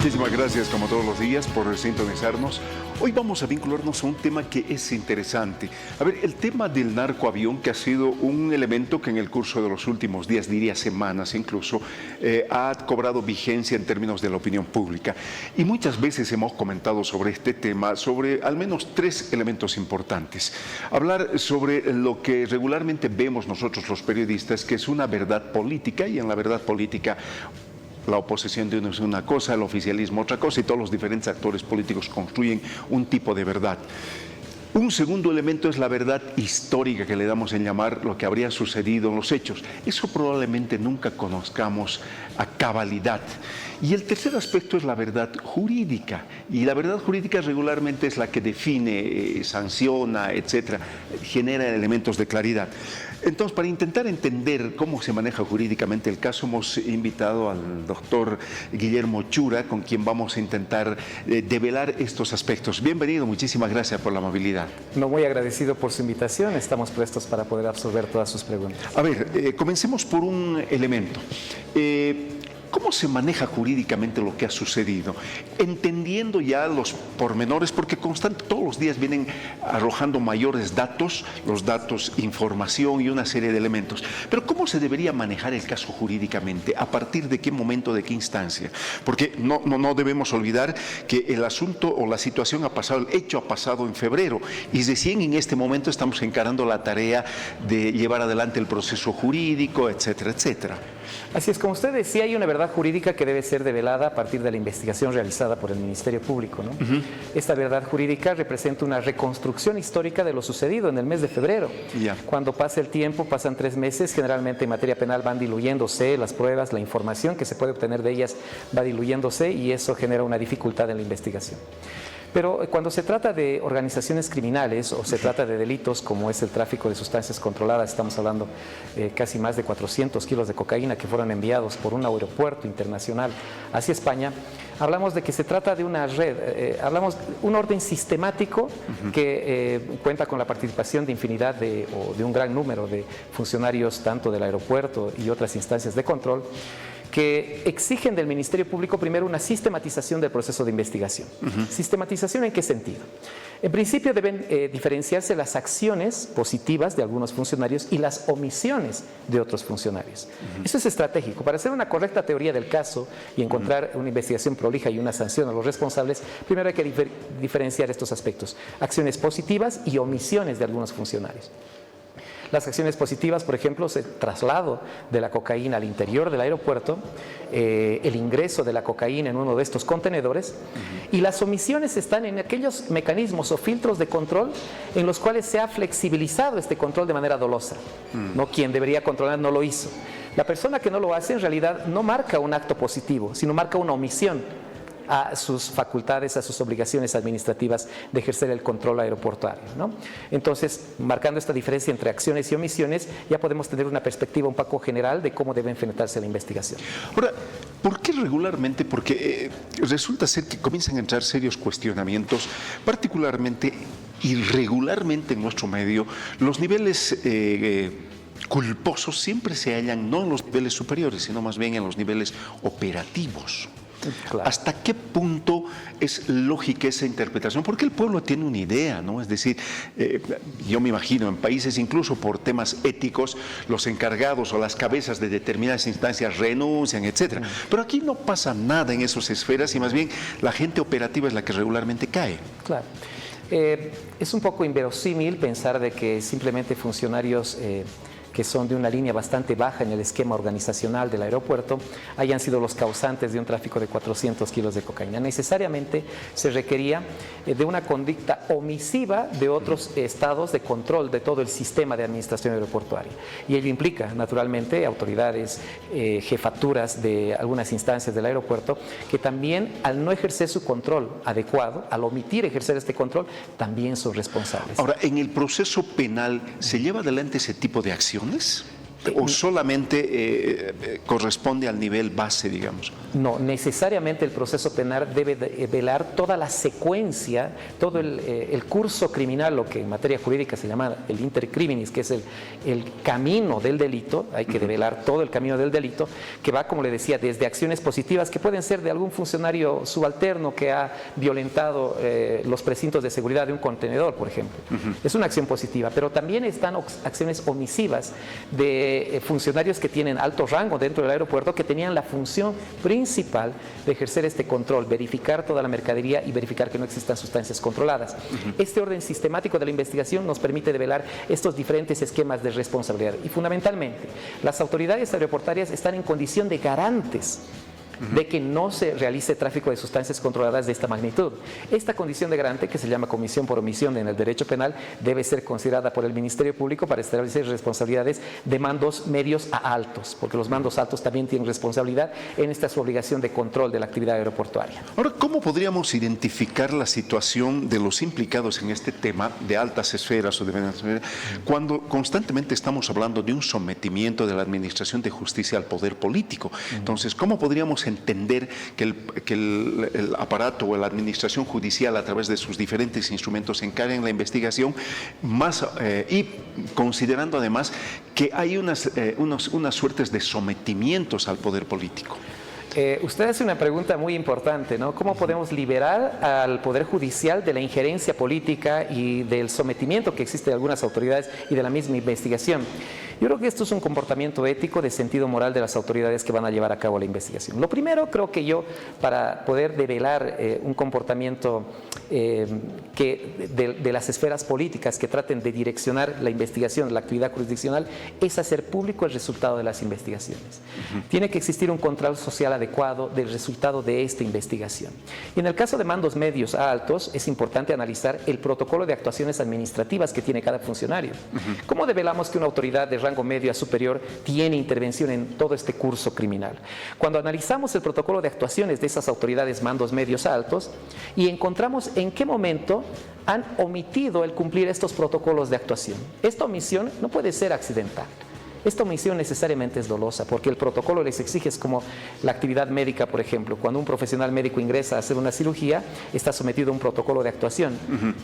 Muchísimas gracias, como todos los días, por sintonizarnos. Hoy vamos a vincularnos a un tema que es interesante. A ver, el tema del narcoavión, que ha sido un elemento que en el curso de los últimos días, diría semanas incluso, ha cobrado vigencia en términos de la opinión pública. Y muchas veces hemos comentado sobre este tema, sobre al menos tres elementos importantes. Hablar sobre lo que regularmente vemos nosotros los periodistas, que es una verdad política, y en la verdad política la oposición de uno es una cosa, el oficialismo otra cosa, y todos los diferentes actores políticos construyen un tipo de verdad. Un segundo elemento es la verdad histórica, que le damos en llamar lo que habría sucedido en los hechos. Eso probablemente nunca conozcamos a cabalidad. Y el tercer aspecto es la verdad jurídica. Y la verdad jurídica regularmente es la que define, sanciona, etcétera, genera elementos de claridad. Entonces, para intentar entender cómo se maneja jurídicamente el caso, hemos invitado al doctor Guillermo Chura, con quien vamos a intentar develar estos aspectos. Bienvenido, muchísimas gracias por la amabilidad. No, muy agradecido por su invitación, estamos prestos para poder absorber todas sus preguntas. A ver, comencemos por un elemento. ¿Cómo se maneja jurídicamente lo que ha sucedido? Entendiendo ya los pormenores, porque todos los días vienen arrojando mayores datos, los datos, información y una serie de elementos. Pero ¿cómo se debería manejar el caso jurídicamente? ¿A partir de qué momento, de qué instancia? Porque no debemos olvidar que el asunto o la situación ha pasado, el hecho ha pasado en febrero, y recién en este momento estamos encarando la tarea de llevar adelante el proceso jurídico, etcétera, etcétera. Así es, como usted decía, hay una verdad jurídica que debe ser develada a partir de la investigación realizada por el Ministerio Público, ¿no? Esta verdad jurídica representa una reconstrucción histórica de lo sucedido en el mes de febrero. Cuando pasa el tiempo, pasan 3 meses, generalmente en materia penal van diluyéndose las pruebas, la información que se puede obtener de ellas va diluyéndose, y eso genera una dificultad en la investigación. Pero cuando se trata de organizaciones criminales o se trata de delitos como es el tráfico de sustancias controladas, estamos hablando casi más de 400 kilos de cocaína que fueron enviados por un aeropuerto internacional hacia España, hablamos de que se trata de una red, hablamos de un orden sistemático que cuenta con la participación de infinidad o de un gran número de funcionarios tanto del aeropuerto y otras instancias de control, que exigen del Ministerio Público primero una sistematización del proceso de investigación. ¿Sistematización en qué sentido? En principio deben diferenciarse las acciones positivas de algunos funcionarios y las omisiones de otros funcionarios. Eso es estratégico. Para hacer una correcta teoría del caso y encontrar una investigación prolija y una sanción a los responsables, primero hay que diferenciar estos aspectos: acciones positivas y omisiones de algunos funcionarios. Las acciones positivas, por ejemplo, es el traslado de la cocaína al interior del aeropuerto, el ingreso de la cocaína en uno de estos contenedores, y las omisiones están en aquellos mecanismos o filtros de control en los cuales se ha flexibilizado este control de manera dolosa. No, quien debería controlar no lo hizo. La persona que no lo hace en realidad no marca un acto positivo, sino marca una omisión a sus facultades, a sus obligaciones administrativas de ejercer el control aeroportuario, ¿no? Entonces, marcando esta diferencia entre acciones y omisiones, ya podemos tener una perspectiva un poco general de cómo debe enfrentarse la investigación. Ahora, ¿por qué regularmente? Porque resulta ser que comienzan a entrar serios cuestionamientos, particularmente y regularmente en nuestro medio, los niveles culposos siempre se hallan no en los niveles superiores, sino más bien en los niveles operativos. Claro. ¿Hasta qué punto es lógica esa interpretación? Porque el pueblo tiene una idea, ¿no? Es decir, yo me imagino en países incluso por temas éticos, los encargados o las cabezas de determinadas instancias renuncian, etcétera. Pero aquí no pasa nada en esas esferas y más bien la gente operativa es la que regularmente cae. Claro. Es un poco inverosímil pensar de que simplemente funcionarios que son de una línea bastante baja en el esquema organizacional del aeropuerto, hayan sido los causantes de un tráfico de 400 kilos de cocaína. Necesariamente se requería de una conducta omisiva de otros estados de control de todo el sistema de administración aeroportuaria. Y ello implica, naturalmente, autoridades, jefaturas de algunas instancias del aeropuerto, que también, al no ejercer su control adecuado, al omitir ejercer este control, también son responsables. Ahora, en el proceso penal, ¿se lleva adelante ese tipo de acción? ¿O solamente corresponde al nivel base, digamos? No, necesariamente el proceso penal debe velar toda la secuencia, todo el curso criminal, lo que en materia jurídica se llama el intercriminis, que es el camino del delito. Hay que velar todo el camino del delito, que va, como le decía, desde acciones positivas que pueden ser de algún funcionario subalterno que ha violentado los precintos de seguridad de un contenedor, por ejemplo. Es una acción positiva, pero también están acciones omisivas de funcionarios que tienen alto rango dentro del aeropuerto, que tenían la función principal de ejercer este control, verificar toda la mercadería y verificar que no existan sustancias controladas. Este orden sistemático de la investigación nos permite develar estos diferentes esquemas de responsabilidad y fundamentalmente las autoridades aeroportuarias están en condición de garantes de que no se realice tráfico de sustancias controladas de esta magnitud. Esta condición de garante, que se llama comisión por omisión en el derecho penal, debe ser considerada por el Ministerio Público para establecer responsabilidades de mandos medios a altos, porque los mandos altos también tienen responsabilidad en esta su obligación de control de la actividad aeroportuaria. Ahora, ¿cómo podríamos identificar la situación de los implicados en este tema de altas esferas o de medianas esferas, cuando constantemente estamos hablando de un sometimiento de la Administración de Justicia al poder político? Entonces, ¿cómo podríamos entender que el aparato o la administración judicial a través de sus diferentes instrumentos encarguen la investigación y considerando además que hay unas suertes de sometimientos al poder político? Usted hace una pregunta muy importante, ¿no? ¿Cómo podemos liberar al Poder Judicial de la injerencia política y del sometimiento que existe de algunas autoridades y de la misma investigación? Yo creo que esto es un comportamiento ético de sentido moral de las autoridades que van a llevar a cabo la investigación. Lo primero, creo que para poder develar un comportamiento de las esferas políticas que traten de direccionar la investigación, la actividad jurisdiccional, es hacer público el resultado de las investigaciones. Tiene que existir un control social adecuado del resultado de esta investigación. Y en el caso de mandos medios a altos, es importante analizar el protocolo de actuaciones administrativas que tiene cada funcionario. ¿Cómo develamos que una autoridad de rango medio a superior tiene intervención en todo este curso criminal? Cuando analizamos el protocolo de actuaciones de esas autoridades mandos medios a altos y encontramos en qué momento han omitido el cumplir estos protocolos de actuación. Esta omisión no puede ser accidental. Esta omisión necesariamente es dolosa porque el protocolo les exige, es como la actividad médica, por ejemplo. Cuando un profesional médico ingresa a hacer una cirugía, está sometido a un protocolo de actuación.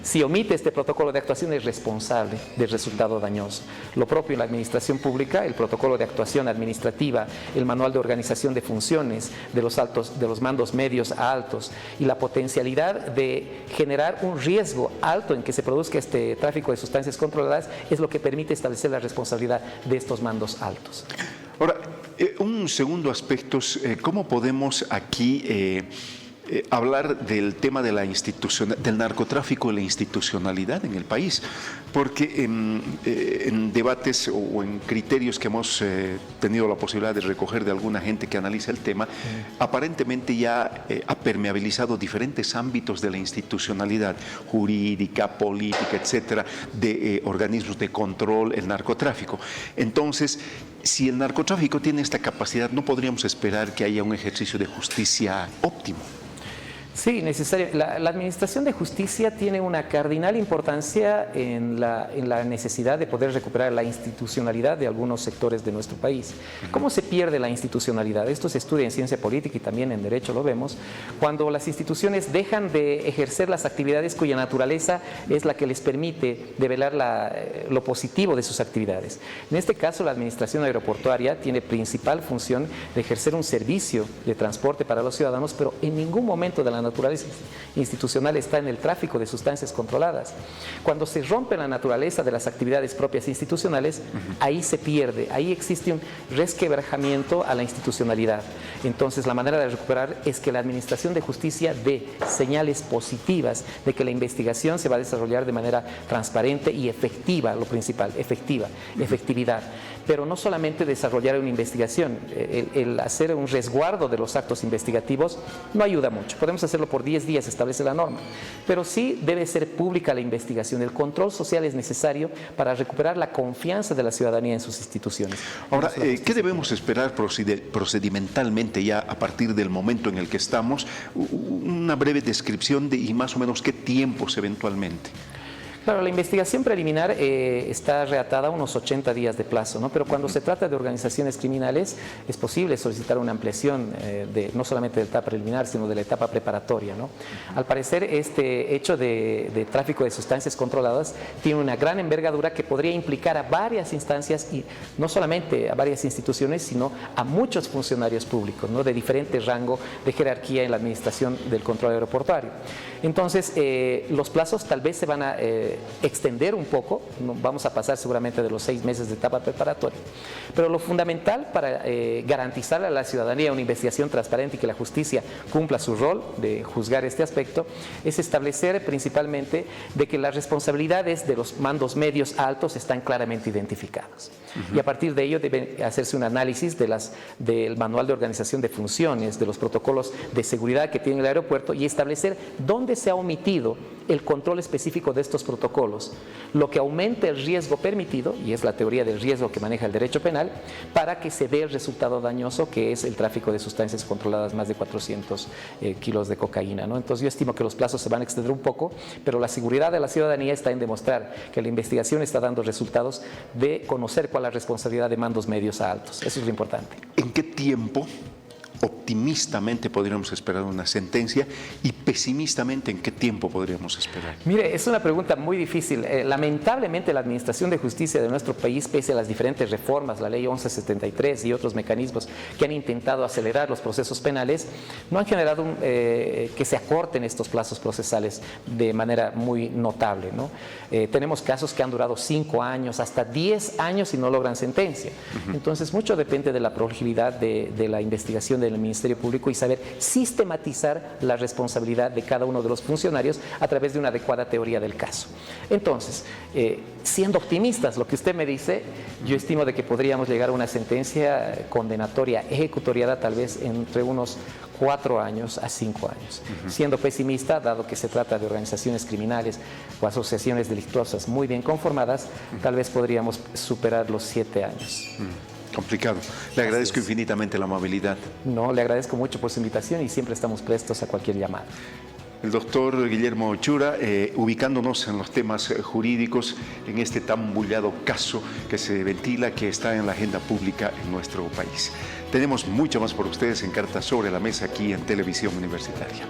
Si omite este protocolo de actuación, es responsable del resultado dañoso. Lo propio en la administración pública, el protocolo de actuación administrativa, el manual de organización de funciones de los mandos medios a altos y la potencialidad de generar un riesgo alto en que se produzca este tráfico de sustancias controladas es lo que permite establecer la responsabilidad de estos mandos altos. Ahora, un segundo aspecto es cómo podemos aquí hablar del tema de del narcotráfico y la institucionalidad en el país, porque en debates o en criterios que hemos tenido la posibilidad de recoger de alguna gente que analiza el tema, aparentemente ya ha permeabilizado diferentes ámbitos de la institucionalidad jurídica, política, etcétera, de organismos de control, el narcotráfico. Entonces, si el narcotráfico tiene esta capacidad, ¿no podríamos esperar que haya un ejercicio de justicia óptimo? Sí, necesario. La Administración de Justicia tiene una cardinal importancia en la necesidad de poder recuperar la institucionalidad de algunos sectores de nuestro país. ¿Cómo se pierde la institucionalidad? Esto se estudia en ciencia política y también en derecho lo vemos. Cuando las instituciones dejan de ejercer las actividades cuya naturaleza es la que les permite develar lo positivo de sus actividades. En este caso, la Administración Aeroportuaria tiene principal función de ejercer un servicio de transporte para los ciudadanos, pero en ningún momento de la naturaleza institucional está en el tráfico de sustancias controladas. Cuando se rompe la naturaleza de las actividades propias institucionales, ahí se pierde, ahí existe un resquebrajamiento a la institucionalidad. Entonces, la manera de recuperar es que la Administración de Justicia dé señales positivas de que la investigación se va a desarrollar de manera transparente y efectiva, lo principal, efectividad. Pero no solamente desarrollar una investigación, el hacer un resguardo de los actos investigativos no ayuda mucho. Podemos hacerlo por 10 días, establece la norma, pero sí debe ser pública la investigación. El control social es necesario para recuperar la confianza de la ciudadanía en sus instituciones. Ahora, ¿qué debemos esperar procedimentalmente ya a partir del momento en el que estamos? Una breve descripción y más o menos qué tiempos eventualmente. Claro, la investigación preliminar está reatada a unos 80 días de plazo, ¿no? Pero cuando se trata de organizaciones criminales es posible solicitar una ampliación no solamente de la etapa preliminar, sino de la etapa preparatoria, ¿no? Al parecer, este hecho de tráfico de sustancias controladas tiene una gran envergadura que podría implicar a varias instancias y no solamente a varias instituciones, sino a muchos funcionarios públicos, ¿no? De diferente rango de jerarquía en la administración del control aeroportuario. Entonces, los plazos tal vez se van a extender un poco, vamos a pasar seguramente de los 6 meses de etapa preparatoria, pero lo fundamental para garantizar a la ciudadanía una investigación transparente y que la justicia cumpla su rol de juzgar este aspecto es establecer principalmente de que las responsabilidades de los mandos medios a altos están claramente identificadas. Y a partir de ello debe hacerse un análisis del manual de organización de funciones, de los protocolos de seguridad que tiene el aeropuerto y establecer dónde se ha omitido el control específico de estos protocolos, lo que aumenta el riesgo permitido, y es la teoría del riesgo que maneja el derecho penal, para que se dé el resultado dañoso que es el tráfico de sustancias controladas, más de 400 kilos de cocaína, ¿no? Entonces yo estimo que los plazos se van a extender un poco, pero la seguridad de la ciudadanía está en demostrar que la investigación está dando resultados de conocer cuál es la responsabilidad de mandos medios a altos. Eso es lo importante. ¿En qué tiempo optimistamente podríamos esperar una sentencia y pesimistamente en qué tiempo podríamos esperar? Mire, es una pregunta muy difícil. Lamentablemente la Administración de Justicia de nuestro país, pese a las diferentes reformas, la Ley 1173 y otros mecanismos que han intentado acelerar los procesos penales, no han generado que se acorten estos plazos procesales de manera muy notable, ¿no? Tenemos casos que han durado 5 años, hasta 10 años y no logran sentencia. Entonces, mucho depende de la prolongidad de la investigación del Ministerio Público y saber sistematizar la responsabilidad de cada uno de los funcionarios a través de una adecuada teoría del caso. Entonces, siendo optimistas, lo que usted me dice, yo estimo de que podríamos llegar a una sentencia condenatoria ejecutoriada tal vez entre unos 4 años a 5 años. Siendo pesimista, dado que se trata de organizaciones criminales o asociaciones delictuosas muy bien conformadas, tal vez podríamos superar los 7 años. Complicado. Le agradezco infinitamente la amabilidad. No, le agradezco mucho por su invitación y siempre estamos prestos a cualquier llamada. El doctor Guillermo Chura, ubicándonos en los temas jurídicos, en este tan bullado caso que se ventila, que está en la agenda pública en nuestro país. Tenemos mucho más por ustedes en Cartas sobre la Mesa aquí en Televisión Universitaria.